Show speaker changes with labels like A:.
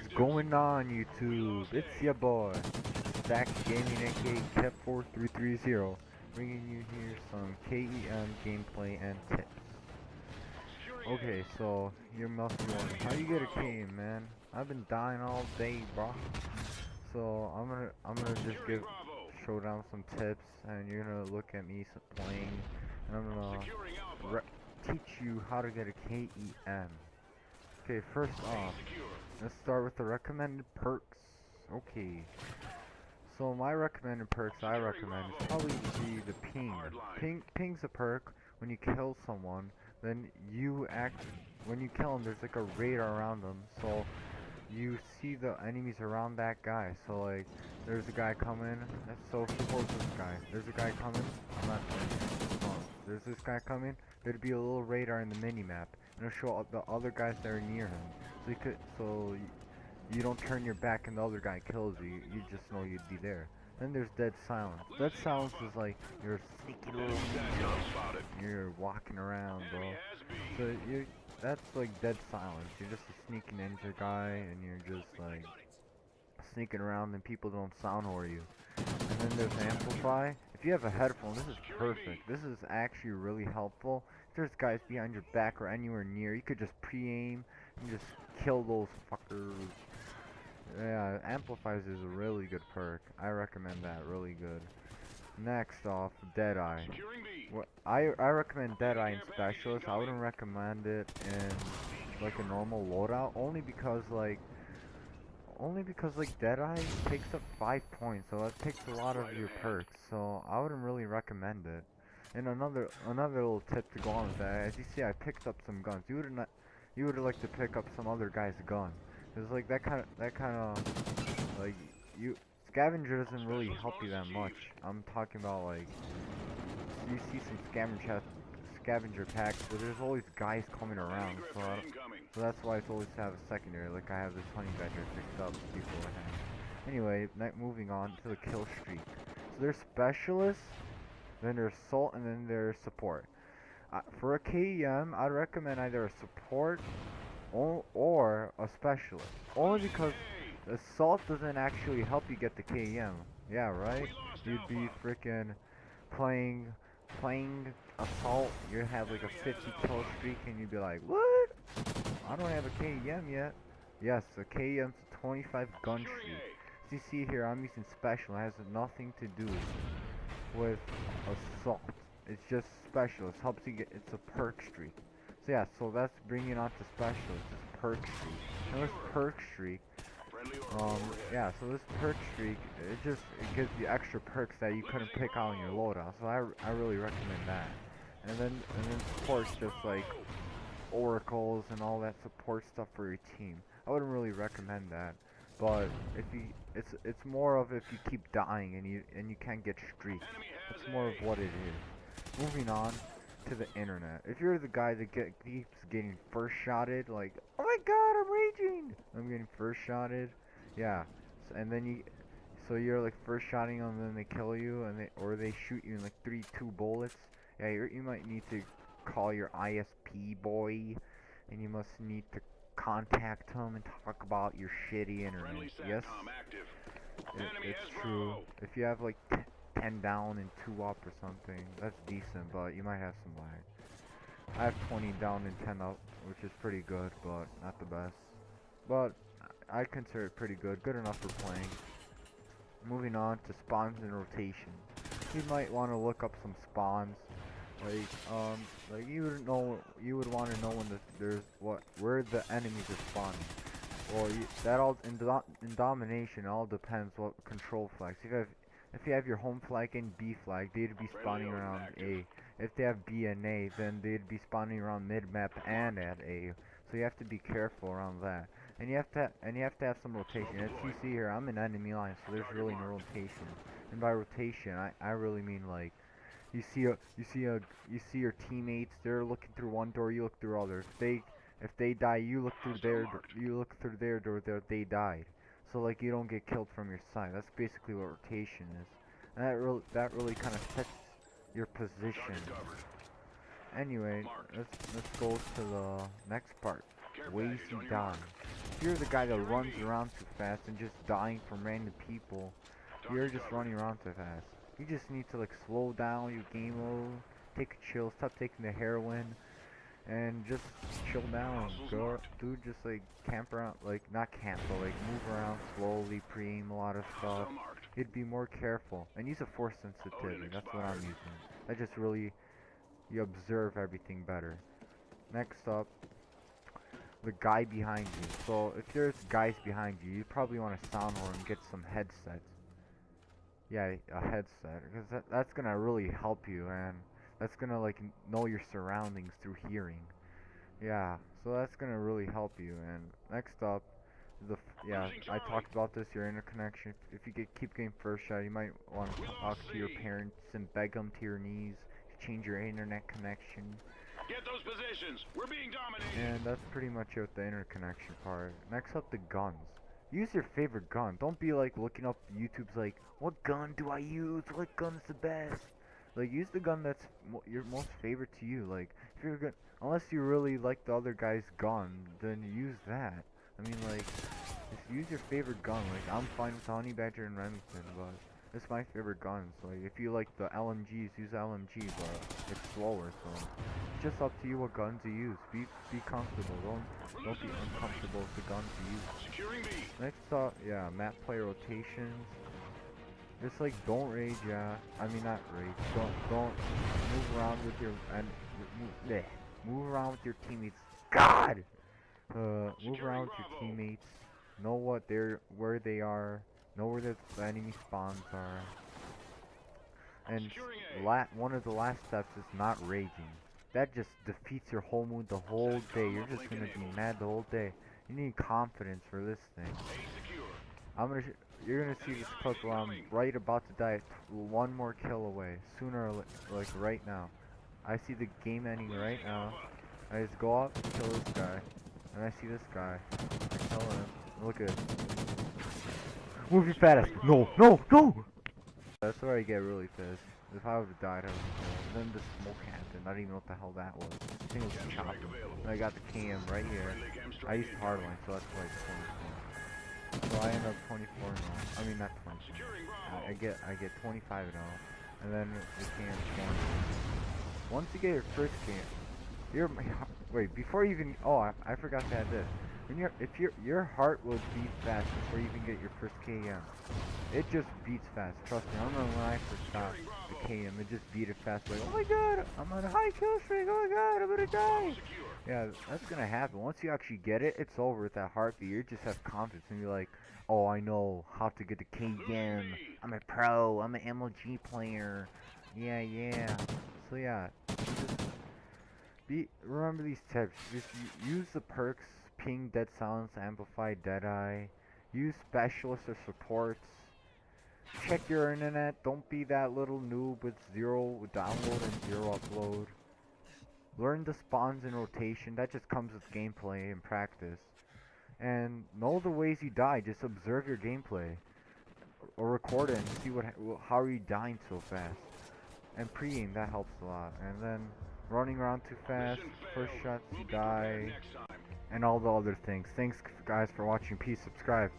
A: What's going on, YouTube? It's your boy, StackGaming, aka KEM4330, bringing you here some KEM gameplay and tips. Okay, so you must be wondering, how you get a KEM, man? I've been dying all day, bro. So I'm gonna just show down some tips, and you're gonna look at me playing, and I'm gonna teach you how to get a KEM. Okay, first off, let's start with the recommended perks. Okay, so my recommended perks I recommend is probably the ping. Ping's a perk when you kill someone. Then when you kill them, there's like a radar around them, so you see the enemies around that guy. So like, there's a guy coming. So suppose this guy. There's a guy coming. I'm not. There's this guy coming. There'd be a little radar in the mini map, and it'll show the other guys that are near him. So you don't turn your back and the other guy kills you. You just know you'd be there. Then there's dead silence. Dead silence is like you're a sneaky little ninja. You're walking around, bro. So that's like dead silence. You're just a sneaky ninja guy, and you're just like sneaking around, and people don't sound whore you. And then there's amplify. If you have a headphone, this is perfect. This is actually really helpful. If there's guys behind your back or anywhere near, you could just pre-aim and just kill those fuckers. Yeah, amplifies is a really good perk. I recommend that, really good. Next off, Deadeye. I recommend Deadeye in Specialist. I wouldn't recommend it in like a normal loadout, only because like Deadeye takes up 5 points, so that takes a lot of your perks, so I wouldn't really recommend it. And another little tip to go on with that, as you see, I picked up some guns. You would like to pick up some other guy's gun. It's like that kind of like scavenger doesn't really help you that much. I'm talking about like you see some scavenger packs, but there's always guys coming around, so that's why it's always have a secondary. Like I have this honey badger picked up beforehand. Anyway, moving on to the kill streak. So there's specialists, then there's assault, and then there's support. For a KEM, I'd recommend either a support or a specialist. Only because assault doesn't actually help you get the KEM. Yeah, right? You'd be freaking playing assault, you'd have like a 50 kill streak, and you'd be like, what? I don't have a KEM yet. Yes, a KEM's a 25 gun streak. As you see here, I'm using special. It has nothing to do with assault. It's just specialist. Helps you get, it's a perk streak. So yeah, so that's bringing on to specialist. It's perk streak. And this perk streak, yeah, so this perk streak, it gives you extra perks that you couldn't pick out in your loadout. So I really recommend that. And then support's just like oracles and all that support stuff for your team. I wouldn't really recommend that. But if you, it's more of if you keep dying and you can't get streaks. It's more of what it is. Moving on to the internet. If you're the guy that keeps getting first shotted, like, oh my god, I'm raging! I'm getting first shotted. Yeah. So, and then so you're like first shotting them, and then they kill you, or they shoot you in like 3-2 bullets. Yeah, you might need to call your ISP boy, and you must need to contact him and talk about your shitty internet. Yes, it's true. If you have like 10 down and 2 up or something, that's decent, but you might have some lag. I have 20 down and 10 up, which is pretty good, but not the best. But I consider it pretty good, good enough for playing. Moving on to spawns and rotation. You might want to look up some spawns. Like you would want to know when where the enemies are spawning. Well, that all in domination, it all depends what control flags. If you have your home flag and B flag, they'd be spawning around A. If they have B and A, then they'd be spawning around mid map and at A. So you have to be careful around that. And you have to have some rotation. As you see here, I'm in enemy line, so there's really no rotation. And by rotation, I really mean like you see your teammates, they're looking through one door, you look through others. If they die, you look through their door, they died. So like you don't get killed from your side. That's basically what rotation is. And that really kind of sets your position. Anyway, let's go to the next part. ways you die. If you're the guy that runs around too fast and just dying from random people, you're just running around too fast. You just need to like slow down your game mode, take a chill, stop taking the heroin, and just chill down. Go, dude, just like camp around, like not camp, but like move around slowly, pre-aim a lot of stuff. You'd be more careful and use a force sensitivity. That's what I'm using. That just really, you observe everything better. Next up, the guy behind you. So if there's guys behind you, you probably want a sound horn and get some headsets. Yeah, a headset, because that's gonna really help you, and that's gonna like know your surroundings through hearing. Yeah, so that's gonna really help you. And next up, yeah, I talked about this, your interconnection. If you keep getting first shot, you might want to talk to your parents and beg them to your knees to change your internet connection.
B: Get those positions. We're being dominated.
A: And that's pretty much it with the interconnection part. Next up, the guns. Use your favorite gun. Don't be like looking up YouTube's like, what gun do I use? What gun's the best? Like, use the gun that's your most favorite to you. Like, if you're good, unless you really like the other guy's gun, then use that. I mean, like, just use your favorite gun. Like, I'm fine with the Honey Badger and Remington, but it's my favorite guns. Like, if you like the LMGs, use LMG, but it's slower, so it's just up to you what guns you use. Be comfortable. Don't be uncomfortable with the guns you use.
B: Securing B.
A: Next up, yeah, map play rotations. Just like don't rage, yeah. I mean not rage. Don't move around with your move around with your teammates. God. Move around with your teammates. Know where they are. Know where the enemy spawns are. And one of the last steps is not raging. That just defeats your whole mood the whole day. You're just gonna be mad the whole day. You need confidence for this thing. You're gonna see this clip where I'm right about to die, one more kill away. Sooner or like right now. I see the game ending right now. I just go up, kill this guy, and I see this guy. I kill him. Look at it. Move your fat ass. No, no, no! That's where I get really pissed. If I would've died, I would've killed. Then the smoke happened. I didn't even know what the hell that was. I think it was chopped. And I got the KEM right here. I used hardline, so that's why it's 24. So I end up 24 and 0. I mean not 24. I get 25 and 0. And then the KEM 20. Once you get your first KEM, wait, before you even, I forgot to add this. When your heart will beat fast before you even get your first KEM. It just beats fast. Trust me. I remember when I first got the KEM, it just beat it fast. Like, oh my god, I'm on a high kill streak. Oh my god, I'm gonna die. Yeah, that's gonna happen. Once you actually get it, it's over with that heartbeat. You just have confidence and you're like, oh, I know how to get the KEM. I'm a pro. I'm an MLG player. Yeah. So yeah, remember these tips. Just use the perks. Ping, dead silence, amplify, deadeye. Use specialists or supports. Check your internet. Don't be that little noob with 0 download and 0 upload. Learn the spawns in rotation. That just comes with gameplay and practice. And know the ways you die. Just observe your gameplay. Or record it and see how are you dying so fast. And pre-aim, that helps a lot. And then running around too fast, first shots you die. And all the other things. Thanks guys for watching. Peace. Subscribe.